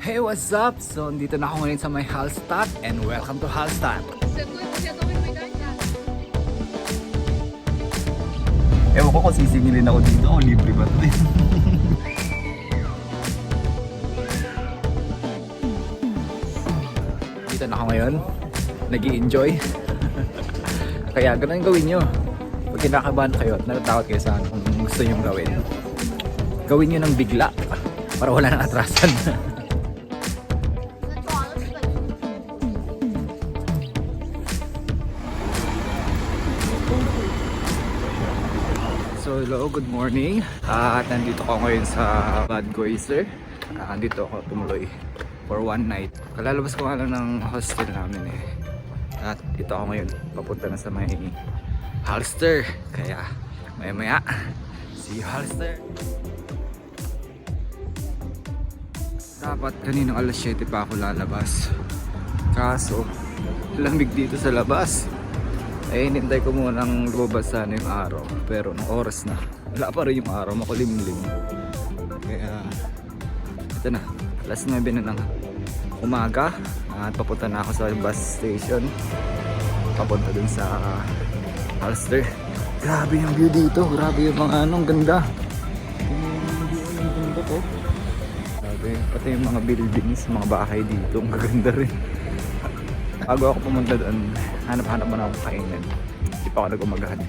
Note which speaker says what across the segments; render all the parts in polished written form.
Speaker 1: Hey, what's up? So, dito na ako ngayon sa may Hallstatt and welcome to Hallstatt. Ewan ko kung sisingilin ako dito o libre ba ito eh. Dito na ako ngayon, nag-i-enjoy. Kaya ganun gawin nyo. Pag kinakabahan kayo at natatakot kayo sa kung gusto nyo gawin, gawin nyo ng bigla para wala nang atrasan. So hello, good morning. At nandito ko ngayon sa Bad Goizer. Nandito ako tumuloy for one night. Kalalabas ko nga lang ng hostel namin eh. At dito ako ngayon, papunta na sa may Hallstatt. Kaya maya maya, see you Hallstatt. Dapat kaninang alas 7 pa ako lalabas. Kaso, lamig dito sa labas. Eh, hinintay ko munang lumabas sana yung araw. Pero nung oras na, wala pa rin yung araw, makulimlim. Kaya, ito na, alas 9 na ng umaga. At papunta na ako sa bus station. Papunta dun sa Hallstatt. Grabe yung view dito, grabe yung mga anong ganda. Yung view ng ganda ko. Grabe, pati yung mga buildings, mga bahay dito, ang gaganda rin. Bago ako pumunta doon, hanap-hanap mo na akong kainan. Hindi pa ako nag-umagahan.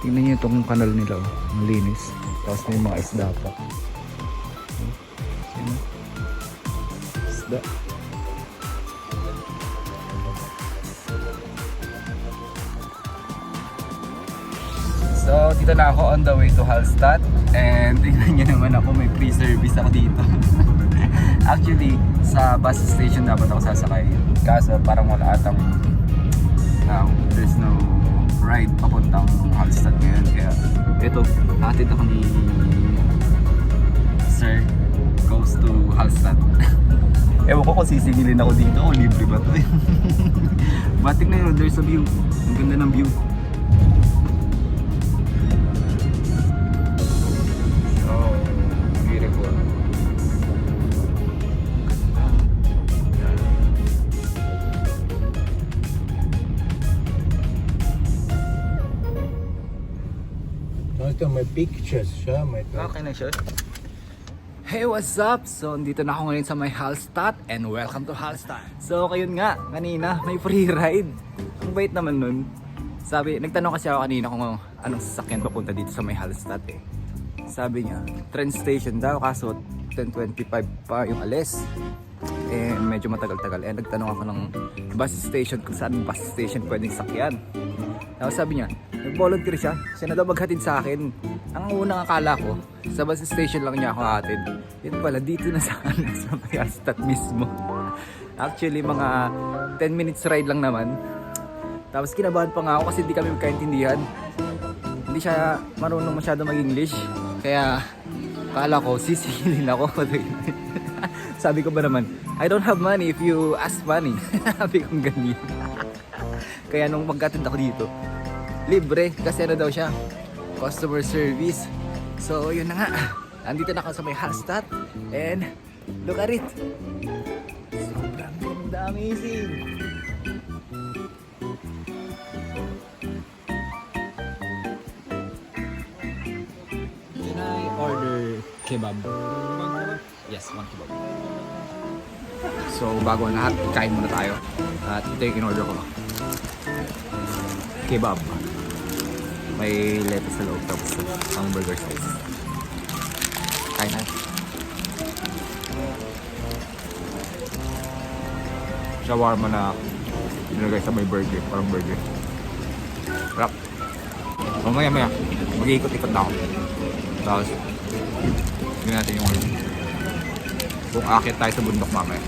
Speaker 1: Tingnan niyo itong kanal nila, ang linis. Tapos may mga isda pa. Isda. So, dito na ako on the way to Hallstatt. And tingnan nyo naman ako, may free service ako dito. Actually, sa bus station dapat ako sasakay. Kaso parang wala atang there's no ride papuntang Hallstatt ngayon. Kaya ito, atid ako ni Sir goes to Hallstatt. Ewan ko kung sisingilin ako dito o libre ba ito eh. But tingnan nyo, there's a view. Ang ganda ng view.
Speaker 2: Ito may pictures siya, may
Speaker 1: Okay na siya. Hey, what's up? So, dito na ako ngayon sa may Hallstatt and welcome to Hallstatt. So, kayun nga, kanina may free ride. Ang bait naman nun. Sabi, nagtanong kasi ako kanina kung anong sasakyan papunta dito sa may Hallstatt eh. Sabi niya, train station daw, kaso 10:25 pa yung alis. Eh, medyo matagal-tagal. Eh, nagtanong ako ng bus station kung saan bus station pwedeng sakyan. Tapos sabi niya, nag-volunteer siya. Siya na daw maghatid sa akin. Ang unang akala ko, sa bus station lang niya ako hatid. Yun pala, dito na sa may Hallstatt mismo. Actually, mga 10 minutes ride lang naman. Tapos kinabahan pa nga ako kasi hindi kami magkaintindihan. Hindi siya marunong masyado mag-English. Kaya, akala ko, sisingilin ako. Sabi ko ba naman, I don't have money if you ask money. Sabi kong ganyan. Kaya nung magkatid ako dito, libre kasi ano daw siya, customer service. So yun na nga, nandito na ako sa may Hallstatt and look at it. Sobrang ganda, amazing. Can I order kebab? Yes, one kebab. So bago ang lahat, kain muna tayo. At ito yung in-order ko. Kebab. May lettuce sa loob tapos ang burger size. Kain na. Shawarma na nilagay sa may burger, parang burger. Sarap. So maya mag-iikot-ikot na ako. Tapos yun natin yung kung akit tayo sa bundok mamaya.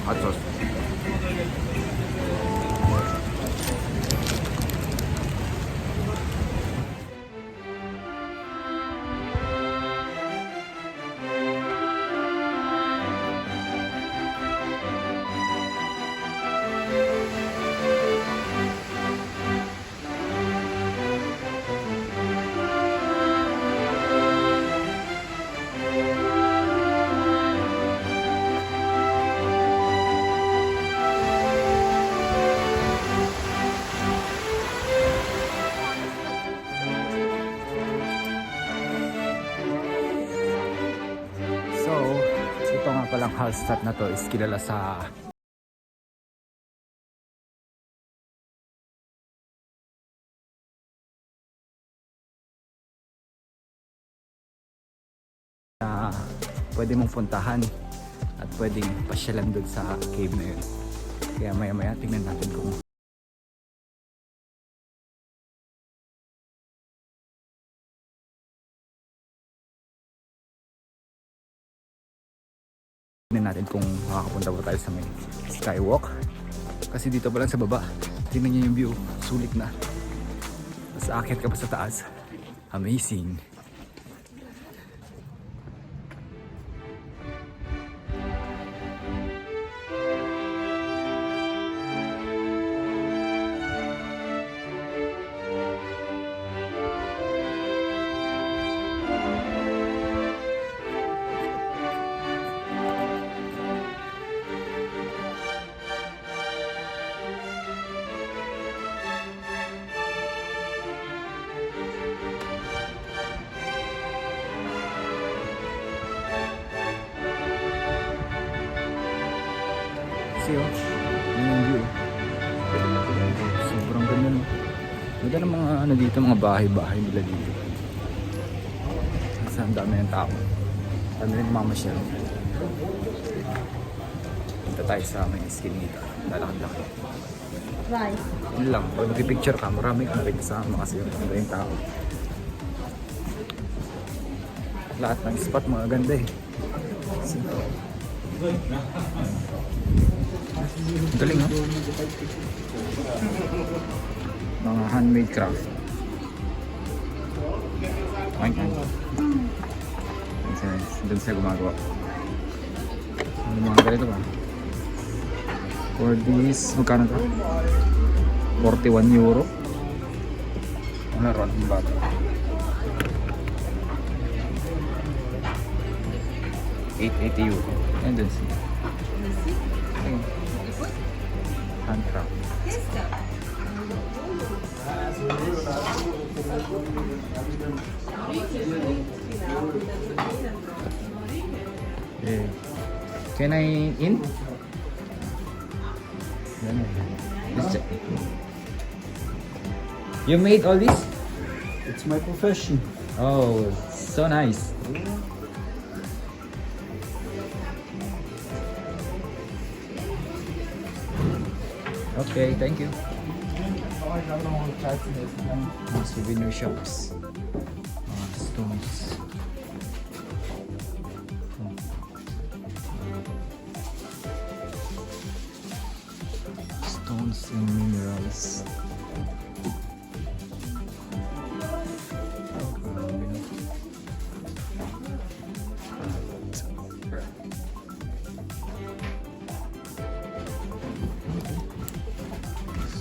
Speaker 1: Hot sauce. palang Hallstatt na to is kilala sa na pwede mong puntahan at pwedeng pasyalan doon sa cave na yun. Kaya maya maya tingnan natin kung makakapunta pa tayo sa may skywalk. Kasi dito pa lang sa baba, tingnan niyo yung view, sulit na. Tapos aakyat ka pa sa taas. Amazing. See oh, yun yung view. Sobrang ganda no. Ganda ng mga ano dito, mga bahay-bahay nila dito. Kasi ang dami ng tao. Dami rin mamasyal. Punta tayo sa may eskinita. Lalakad-lakad.
Speaker 3: Rice.
Speaker 1: Yun lang, pag nag-picture ka, marami kang nakikasama kasi yung mga yung tao. Lahat ng spot mga ganda eh. Galing no? Mga handmade craft. Ay. Doon sila gumagawa. Ano mga ganito ba? For this, magkano to? 41 euro. Ano ron ang bata? 880 euro. And then see. Ayun. Handcraft. Okay. Can I in? Let's check. You made all this?
Speaker 2: It's my profession.
Speaker 1: Oh, so nice. Okay, thank you. Mga souvenir shops. Mga stones. Stones and minerals.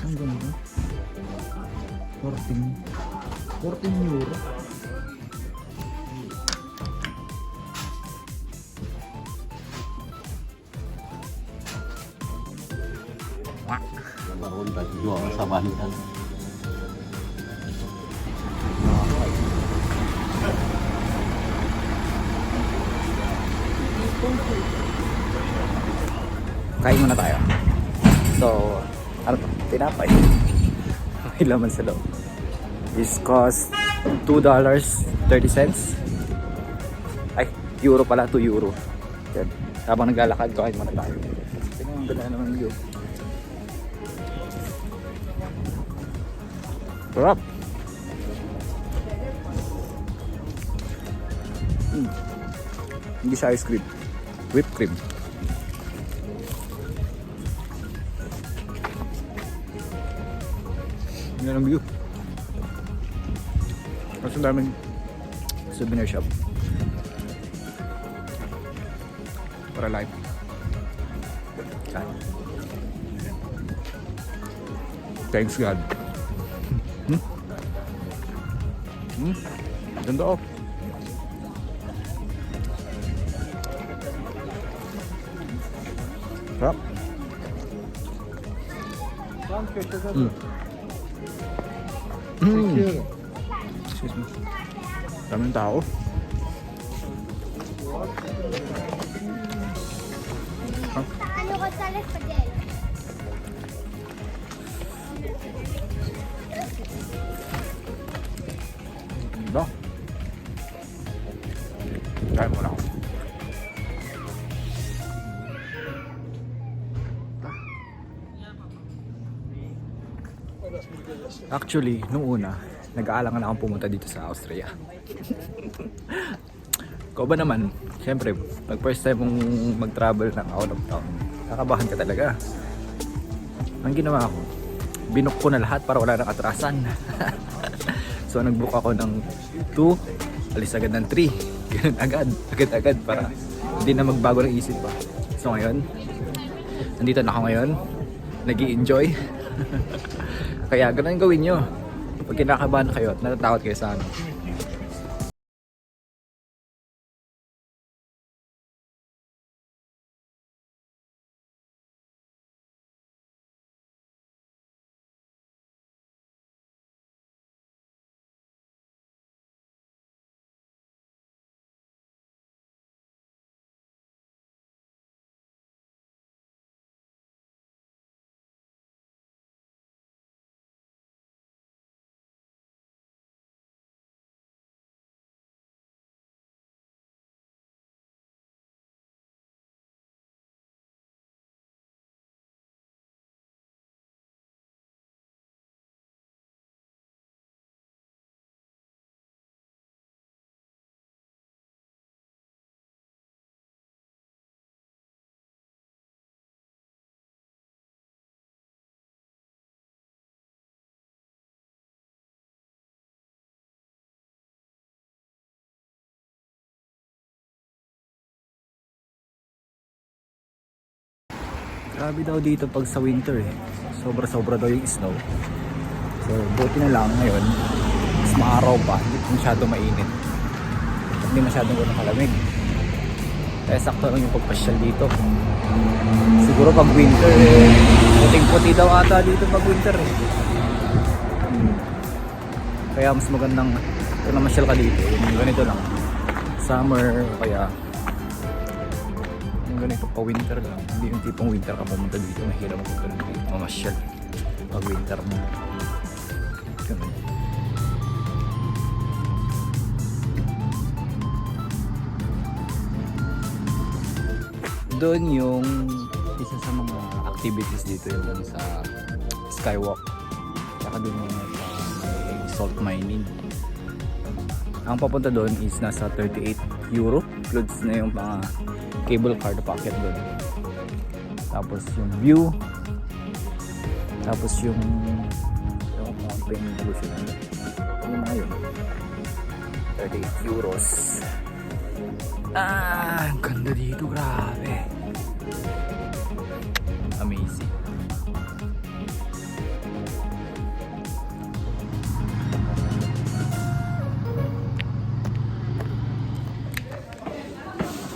Speaker 1: Ang ganda. 14 euro. Wah.
Speaker 2: Baron tadi jual sama kan.
Speaker 1: Kain muna tayo. So, ano to? Tinapay. May laman sa loob. This cost $2.30. Ay, euro pala, 2 euro. Yan. Habang naglalakad, kain muna tayo. Tingnan ang ganda naman yung view. Sarap. Hindi siya ice cream. Whipped cream. Yan ang view. Mas ang daming souvenir shop. Para live. Thanks God. Ganda oh. Sarap. Excuse me. Daming tao.
Speaker 3: González Padel.
Speaker 1: Diba? Kaya mo lang. Actually, nung una, nag-aalangan akong pumunta dito sa Austria. Ikaw ba naman? Siyempre, pag first time mong mag-travel ng out of town, kakabahan ka talaga. Ang ginawa ko, binook ko na lahat para wala nang atrasan. So nag-book ako ng 2, alis agad ng 3. Ganun agad para hindi na magbago ng isip pa. So ngayon, nandito na ako ngayon, nag-i-enjoy. Kaya ganun gawin nyo. Pag kinakabahan kayo at natatakot kayo sa ano. Grabe daw dito pag sa winter eh. Sobra-sobra daw yung snow. So buti na lang ngayon, mas maaraw pa, hindi masyado mainit. At hindi masyadong ganun kalamig. Kaya sakto lang yung pagpasyal dito. Siguro pag winter eh, puting-puti daw ata dito pag winter eh. Kaya mas magandang kung namasyal ka dito, yung ganito lang. Summer, kaya yung ganito pa winter lang. Hindi yung tipong winter ka pumunta dito, mahirap pumunta dito, mamasyal pag winter mo. Ganun. Doon yung isa sa mga activities dito yung sa skywalk. Saka doon yung sa may salt mining. Ang papunta doon is nasa 38 euro. Includes na yung mga cable car na packet doon. Tapos yung view. Tapos yung mountain pollution. Yung mga yun. 38 euros. Ah, ang ganda dito, grabe. Amazing.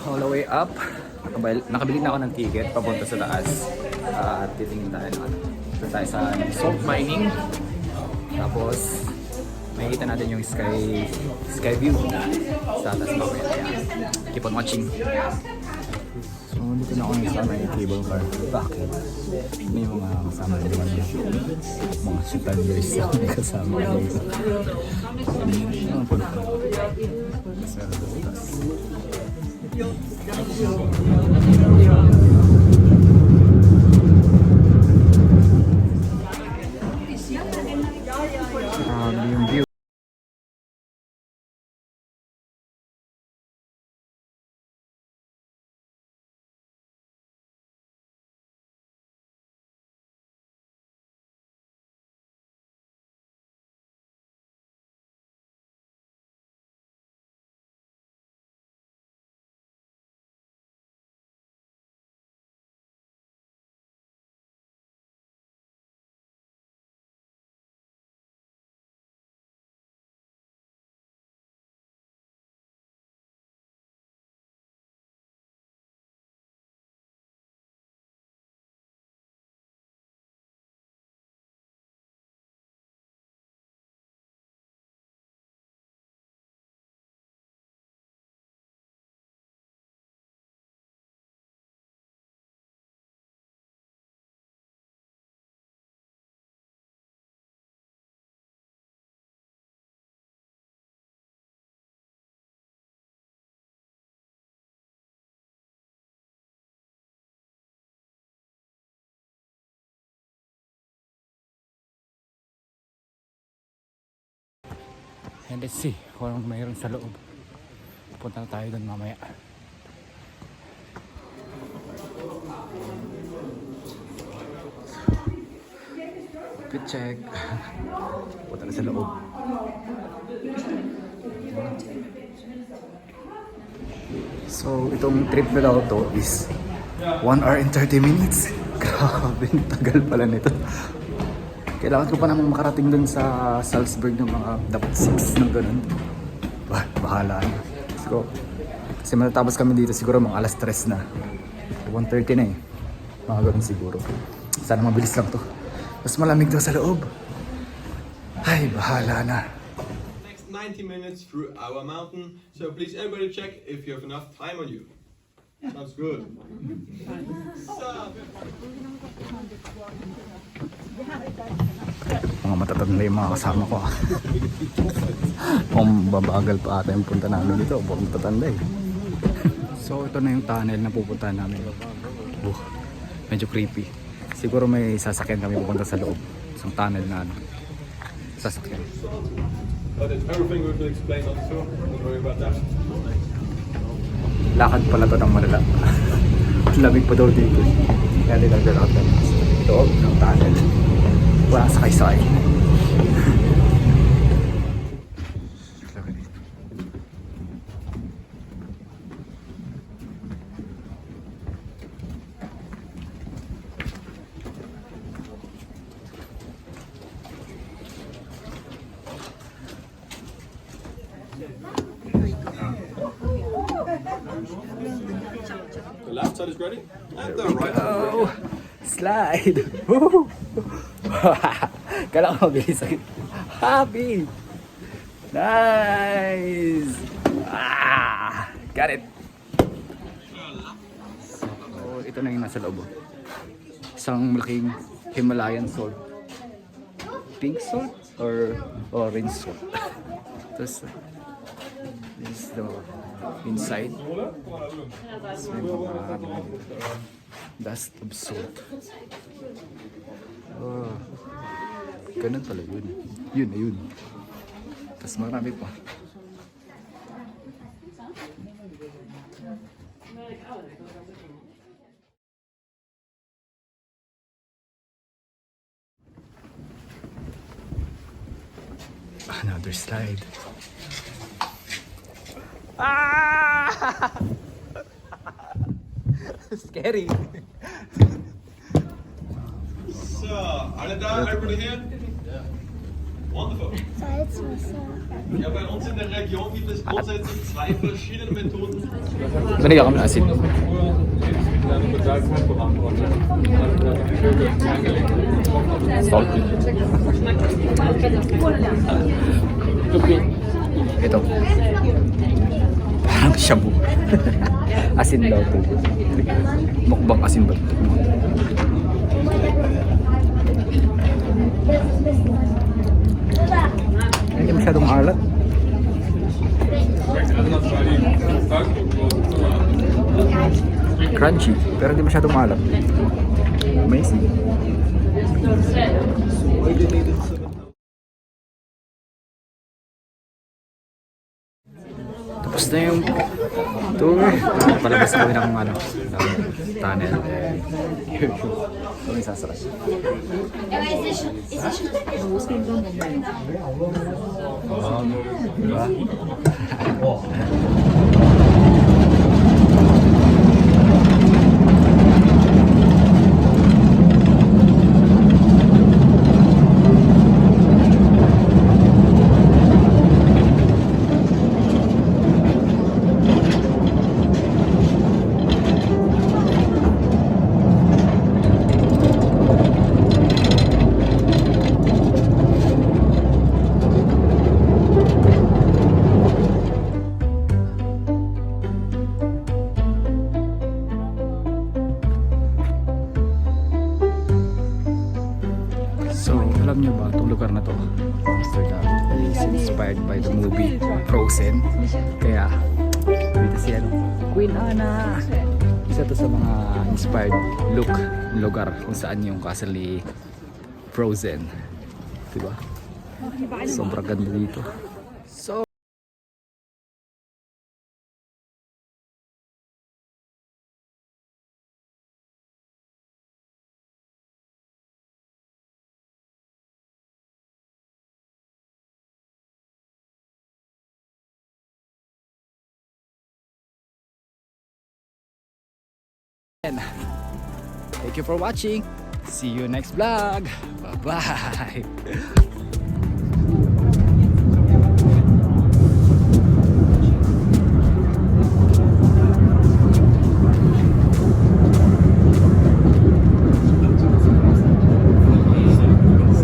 Speaker 1: All the way up. Nakabili na ako ng ticket papunta sa taas. At titingin tayo na ito tayo sa salt mining. Tapos makikita natin yung sky view sa taas mamaya. Keep on watching. So dito na ako sa may cable car. Bakit? May mga kasama naman yun. Mga shuttlers na may kasama dito. Ang punta na. Sa taas. Yung view. And let's see kung anong mayroon sa loob. Punta na tayo doon mamaya. Good check. Punta na sa loob. So, itong trip na daw to is 1 hour and 30 minutes. Grabe, tagal pala nito. Kailangan ko pa namang makarating dun sa Salzburg ng mga dapat 6 ng ganun. Bahala na. Let's go. Kasi matatapos kami dito siguro mga alas 3 na. 1:30 na eh. Mga ganun siguro. Sana mabilis lang to. Mas malamig daw sa loob. Ay, bahala na.
Speaker 3: Next 90 minutes through our mountain, so please everybody check if you have enough time on you. Sounds good.
Speaker 1: Mga matatanda yung mga kasama ko. Kung babagal pa ata yung punta namin dito, buong matatanda eh. So ito na yung tunnel na pupuntahan namin. Medyo creepy. Siguro may sasakyan kami pupunta sa loob. Isang tunnel na sasakyan.
Speaker 3: But it's everything we will explain on the tour. Don't worry about that.
Speaker 1: Lakad pala to ng malala. Lamig pa daw dito. Kaya din naglalakad na. Ito, ng tunnel. Walang sakay-sakay.
Speaker 3: The left side is ready, and the right side is ready.
Speaker 1: Oh, slide! Woo! Kailangan mabilis agad. Happy! Nice! Got it! So, ito na yung nasa loob. Isang malaking Himalayan salt. Pink salt or orange salt. Tapos, this is the inside. So, may mga dust of salt. Oh, ganun pala yun. Yun. Tapos marami pa. Another slide. Scary.
Speaker 3: So, alle da, everybody here? Wonderful. Ja, bei uns in der Region gibt es grundsätzlich 2 verschiedene Methoden.
Speaker 1: Binigyan kami ng asin. Salt. Ito. Parang shabu. Asin daw ito. Mukbang asin ba ito? Hindi masyadong alat. Crunchy, pero hindi masyadong alat. Amazing. Tapos na yung tour. Palabas kami ng tunnel. Kami sasakay. Diba? So, alam niyo ba, itong lugar na to, Amsterdam, is inspired by the movie Frozen. Kaya, dito si Queen Anna. Isa to sa mga inspired lugar kung saan yung castle ni Frozen. Diba? Sobrang ganda dito. So, thank you for watching. See you next vlog. Bye-bye.